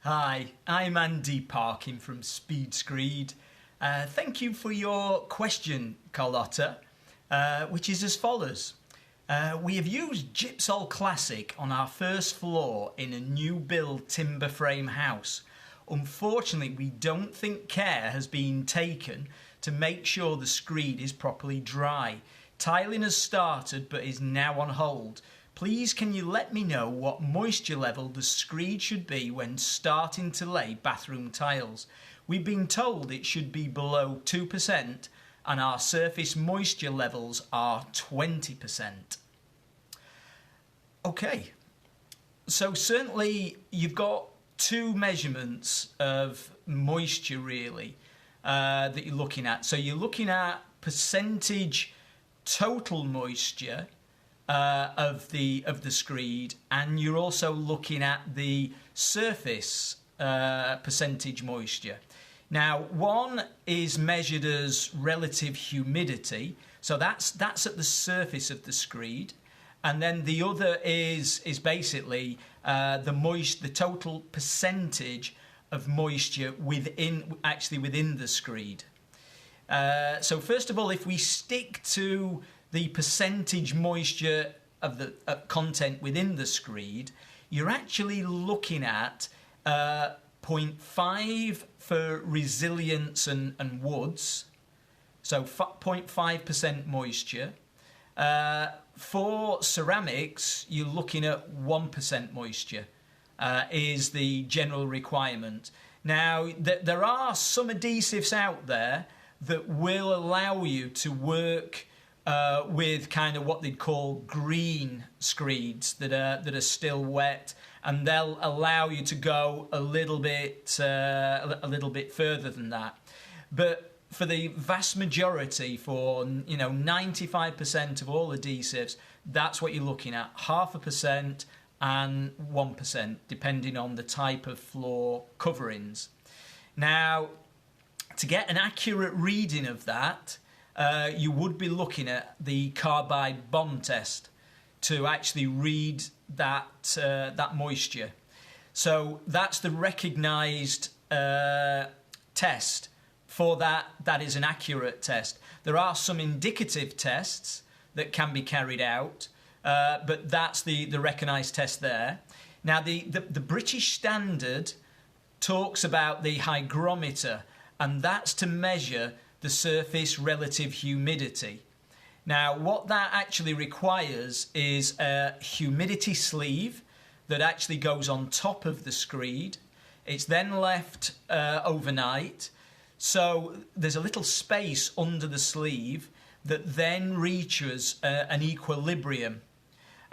Hi, I'm Andy Parkin from Screed. Thank you for your question, Charlotta, which is as follows. We have used Gypsol Classic on our first floor in a new build timber frame house. Unfortunately, we don't think care has been taken to make sure the screed is properly dry. Tiling has started but is now on hold. Please can you let me know what moisture level the screed should be when starting to lay bathroom tiles? We've been told it should be below 2% and our surface moisture levels are 20%. Okay, so certainly you've got two measurements of moisture really that you're looking at. So you're looking at percentage total moisture of the screed, and you're also looking at the surface percentage moisture. Now, one is measured as relative humidity, so that's at the surface of the screed, and then the other is basically the total percentage of moisture within the screed. So first of all, if we stick to the percentage moisture of the content within the screed, you're actually looking at 0.5 for resilience and woods, so 0.5% moisture. For ceramics, you're looking at 1% moisture is the general requirement. Now, there are some adhesives out there that will allow you to work with kind of what they'd call green screeds that are still wet, and they'll allow you to go a little bit further than that. But for the vast majority, for 95% of all adhesives, that's what you're looking at: 0.5% and 1%, depending on the type of floor coverings. Now, to get an accurate reading of that, you would be looking at the carbide bond test to actually read that moisture. So that's the recognised test for that. That is an accurate test. There are some indicative tests that can be carried out, but that's the recognised test there. Now, the British standard talks about the hygrometer, and that's to measure the surface relative humidity. Now, what that actually requires is a humidity sleeve that actually goes on top of the screed. It's then left overnight, so there's a little space under the sleeve that then reaches an equilibrium.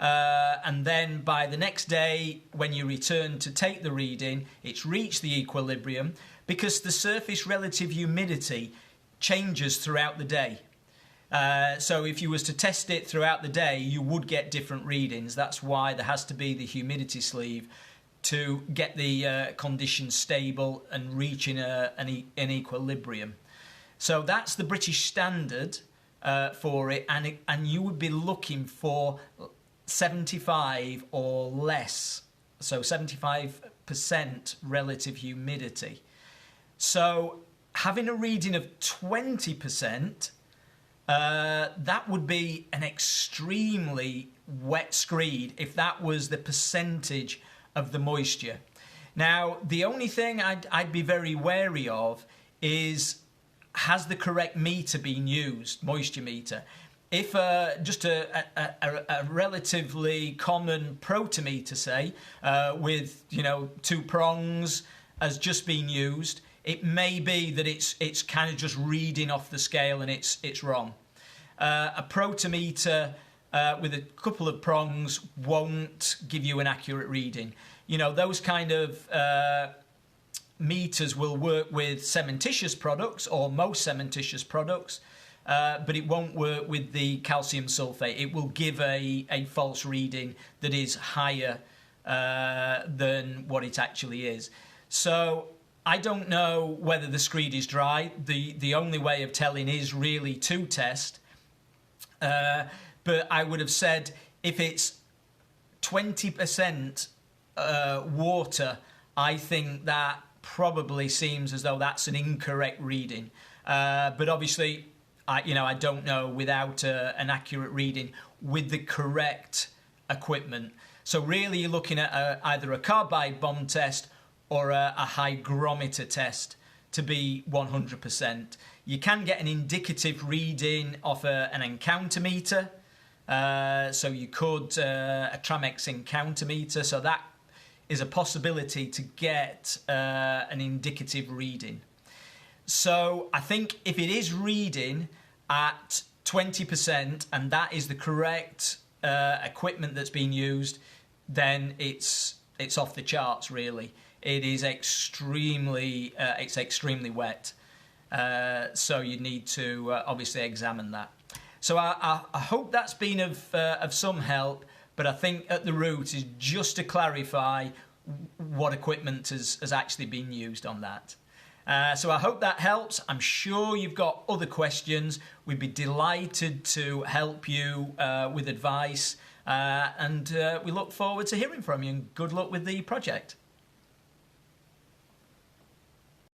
And then by the next day, when you return to take the reading, it's reached the equilibrium, because the surface relative humidity changes throughout the day. So if you was to test it throughout the day, you would get different readings. That's why there has to be the humidity sleeve to get the conditions stable and reaching an equilibrium. So that's the British standard for it, and you would be looking for 75 or less, so 75% relative humidity. So having a reading of 20%, that would be an extremely wet screed if that was the percentage of the moisture. Now, the only thing I'd be very wary of is, has the correct meter been used, moisture meter? If just a relatively common protometer, say, with 2 prongs has just been used, it may be that it's kind of just reading off the scale and it's wrong. A protometer with a couple of prongs won't give you an accurate reading. Those kind of meters will work with cementitious products, or most cementitious products, but it won't work with the calcium sulfate. It will give a false reading that is higher than what it actually is. So I don't know whether the screed is dry. The only way of telling is really to test. But I would have said if it's 20% water I think that probably seems as though that's an incorrect reading. But obviously, I don't know without an accurate reading with the correct equipment. So really, you're looking at either a carbide bomb test or a hygrometer test to be 100%. You can get an indicative reading off an encounter meter. So you could a Tramex encounter meter. So that is a possibility to get an indicative reading. So I think if it is reading at 20% and that is the correct equipment that's being used, then it's off the charts, really. It is extremely wet. So you need to obviously examine that. So I hope that's been of some help, but I think at the root is just to clarify what equipment has actually been used on that. So I hope that helps. I'm sure you've got other questions. We'd be delighted to help you with advice, and we look forward to hearing from you, and good luck with the project.